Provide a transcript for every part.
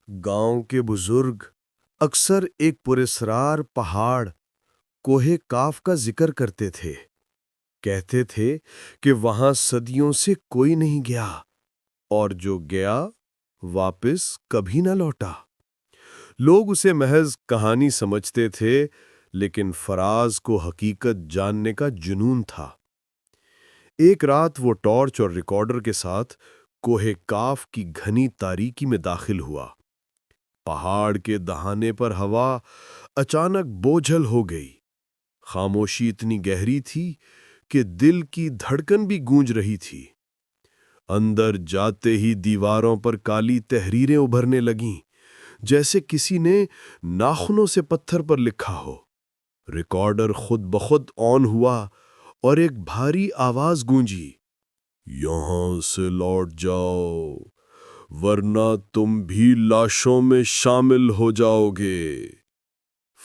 گاؤں کے بزرگ اکثر ایک پراسرار پہاڑ کوہ کاف کا ذکر کرتے تھے۔ کہتے تھے کہ وہاں صدیوں سے کوئی نہیں گیا اور جو گیا واپس کبھی نہ لوٹا۔ لوگ اسے محض کہانی سمجھتے تھے، لیکن فراز کو حقیقت جاننے کا جنون تھا۔ ایک رات وہ ٹارچ اور ریکارڈر کے ساتھ کوہ کاف کی گھنی تاریکی میں داخل ہوا۔ پہاڑ کے دہانے پر ہوا اچانک بوجھل ہو گئی۔ خاموشی اتنی گہری تھی کہ دل کی دھڑکن بھی گونج رہی تھی۔ اندر جاتے ہی دیواروں پر کالی تحریریں ابھرنے لگیں، جیسے کسی نے ناخنوں سے پتھر پر لکھا ہو۔ ریکارڈر خود بخود آن ہوا اور ایک بھاری آواز گونجی، یہاں سے لوٹ جاؤ ورنہ تم بھی لاشوں میں شامل ہو جاؤ گے۔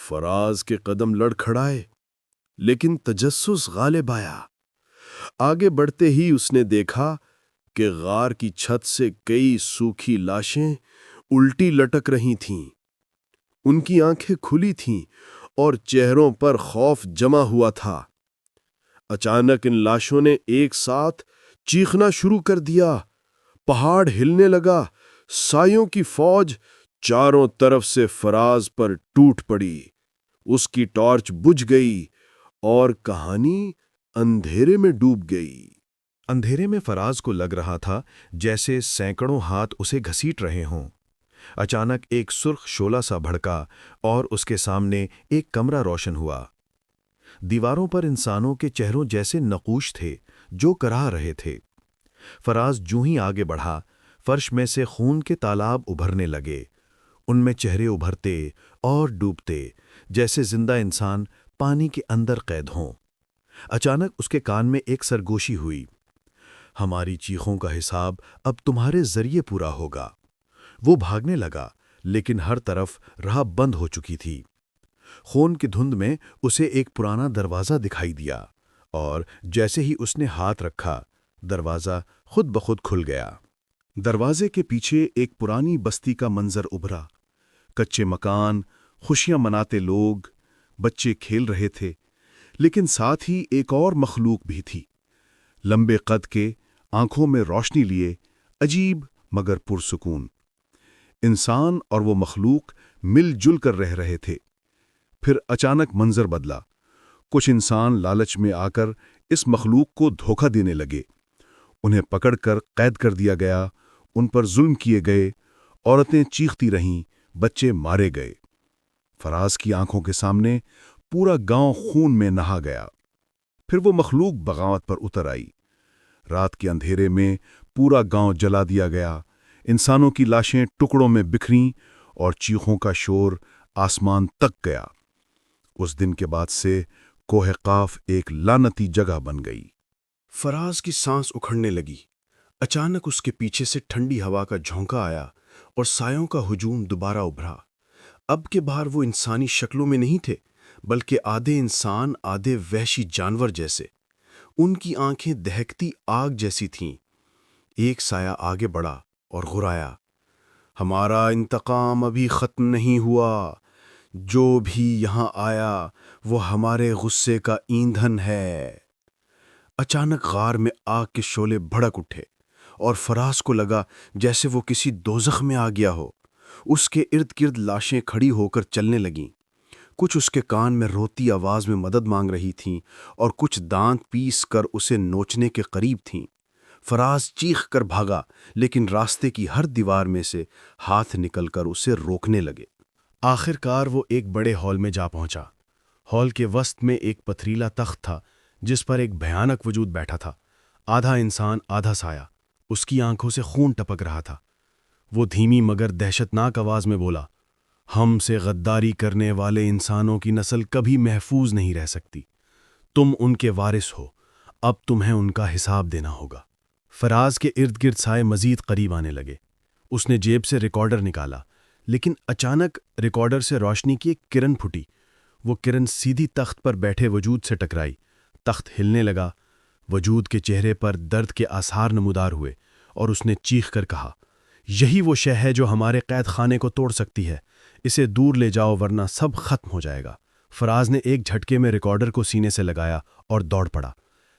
فراز کے قدم لڑکھڑائے، لیکن تجسس غالب آیا۔ آگے بڑھتے ہی اس نے دیکھا کہ غار کی چھت سے کئی سوکھی لاشیں الٹی لٹک رہی تھیں۔ ان کی آنکھیں کھلی تھیں اور چہروں پر خوف جمع ہوا تھا۔ اچانک ان لاشوں نے ایک ساتھ چیخنا شروع کر دیا۔ پہاڑ ہلنے لگا، سایوں کی فوج چاروں طرف سے فراز پر ٹوٹ پڑی۔ اس کی ٹارچ بجھ گئی اور کہانی اندھیرے میں ڈوب گئی۔ اندھیرے میں فراز کو لگ رہا تھا جیسے سینکڑوں ہاتھ اسے گھسیٹ رہے ہوں۔ اچانک ایک سرخ شعلہ سا بھڑکا اور اس کے سامنے ایک کمرہ روشن ہوا۔ دیواروں پر انسانوں کے چہروں جیسے نقوش تھے جو کراہ رہے تھے۔ فراز جوں ہی آگے بڑھا، فرش میں سے خون کے تالاب ابھرنے لگے۔ ان میں چہرے ابھرتے اور ڈوبتے، جیسے زندہ انسان پانی کے اندر قید ہوں۔ اچانک اس کے کان میں ایک سرگوشی ہوئی، ہماری چیخوں کا حساب اب تمہارے ذریعے پورا ہوگا۔ وہ بھاگنے لگا، لیکن ہر طرف راہ بند ہو چکی تھی۔ خون کی دھند میں اسے ایک پرانا دروازہ دکھائی دیا، اور جیسے ہی اس نے ہاتھ رکھا، دروازہ خود بخود کھل گیا۔ دروازے کے پیچھے ایک پرانی بستی کا منظر ابھرا۔ کچے مکان، خوشیاں مناتے لوگ، بچے کھیل رہے تھے، لیکن ساتھ ہی ایک اور مخلوق بھی تھی، لمبے قد کے، آنکھوں میں روشنی لیے، عجیب مگر پرسکون۔ انسان اور وہ مخلوق مل جل کر رہ رہے تھے۔ پھر اچانک منظر بدلا۔ کچھ انسان لالچ میں آ کر اس مخلوق کو دھوکہ دینے لگے۔ انہیں پکڑ کر قید کر دیا گیا، ان پر ظلم کیے گئے، عورتیں چیختی رہیں، بچے مارے گئے۔ فراز کی آنکھوں کے سامنے پورا گاؤں خون میں نہا گیا۔ پھر وہ مخلوق بغاوت پر اتر آئی۔ رات کے اندھیرے میں پورا گاؤں جلا دیا گیا، انسانوں کی لاشیں ٹکڑوں میں بکھریں اور چیخوں کا شور آسمان تک گیا۔ اس دن کے بعد سے کوہ قاف ایک لعنتی جگہ بن گئی۔ فراز کی سانس اکھڑنے لگی۔ اچانک اس کے پیچھے سے ٹھنڈی ہوا کا جھونکا آیا اور سایوں کا ہجوم دوبارہ ابھرا۔ اب کے باہر وہ انسانی شکلوں میں نہیں تھے، بلکہ آدھے انسان آدھے وحشی جانور جیسے۔ ان کی آنکھیں دہکتی آگ جیسی تھیں۔ ایک سایہ آگے بڑھا اور غرایا، ہمارا انتقام ابھی ختم نہیں ہوا۔ جو بھی یہاں آیا وہ ہمارے غصے کا ایندھن ہے۔ اچانک غار میں آگ کے شعلے بھڑک اٹھے اور فراز کو لگا جیسے وہ کسی دوزخ میں آ گیا ہو۔ اس کے ارد گرد لاشیں کھڑی ہو کر چلنے لگیں۔ کچھ اس کے کان میں روتی آواز میں مدد مانگ رہی تھیں اور کچھ دانت پیس کر اسے نوچنے کے قریب تھیں۔ فراز چیخ کر بھاگا، لیکن راستے کی ہر دیوار میں سے ہاتھ نکل کر اسے روکنے لگے۔ آخر کار وہ ایک بڑے ہال میں جا پہنچا۔ ہال کے وسط میں ایک پتھریلا تخت تھا جس پر ایک بھیانک وجود بیٹھا تھا، آدھا انسان آدھا سایہ۔ اس کی آنکھوں سے خون ٹپک رہا تھا۔ وہ دھیمی مگر دہشتناک آواز میں بولا، ہم سے غداری کرنے والے انسانوں کی نسل کبھی محفوظ نہیں رہ سکتی۔ تم ان کے وارث ہو، اب تمہیں ان کا حساب دینا ہوگا۔ فراز کے ارد گرد سائے مزید قریب آنے لگے۔ اس نے جیب سے ریکارڈر نکالا، لیکن اچانک ریکارڈر سے روشنی کی ایک کرن پھوٹی۔ وہ کرن سیدھی تخت پر بیٹھے وجود سے ٹکرائی۔ تخت ہلنے لگا، وجود کے چہرے پر درد کے آثار نمودار ہوئے، اور اس نے چیخ کر کہا، یہی وہ شے ہے جو ہمارے قید خانے کو توڑ سکتی ہے، اسے دور لے جاؤ ورنہ سب ختم ہو جائے گا۔ فراز نے ایک جھٹکے میں ریکارڈر کو سینے سے لگایا اور دوڑ پڑا۔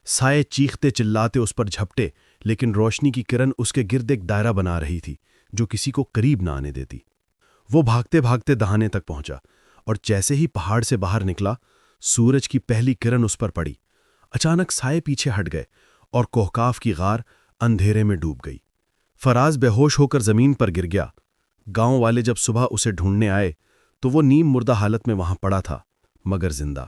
سائے چیختے چلاتے اس پر جھپٹے، لیکن روشنی کی کرن اس کے گرد ایک دائرہ بنا رہی تھی جو کسی کو قریب نہ آنے دیتی۔ وہ بھاگتے بھاگتے دہانے تک پہنچا اور جیسے ہی پہاڑ سے باہر نکلا، سورج کی پہلی کرن اس پر پڑی۔ اچانک سائے پیچھے ہٹ گئے اور کوہکاف کی غار اندھیرے میں ڈوب گئی۔ فراز بے ہوش ہو کر زمین پر گر گیا۔ گاؤں والے جب صبح اسے ڈھونڈنے آئے تو وہ نیم مردہ حالت میں وہاں پڑا تھا، مگر زندہ۔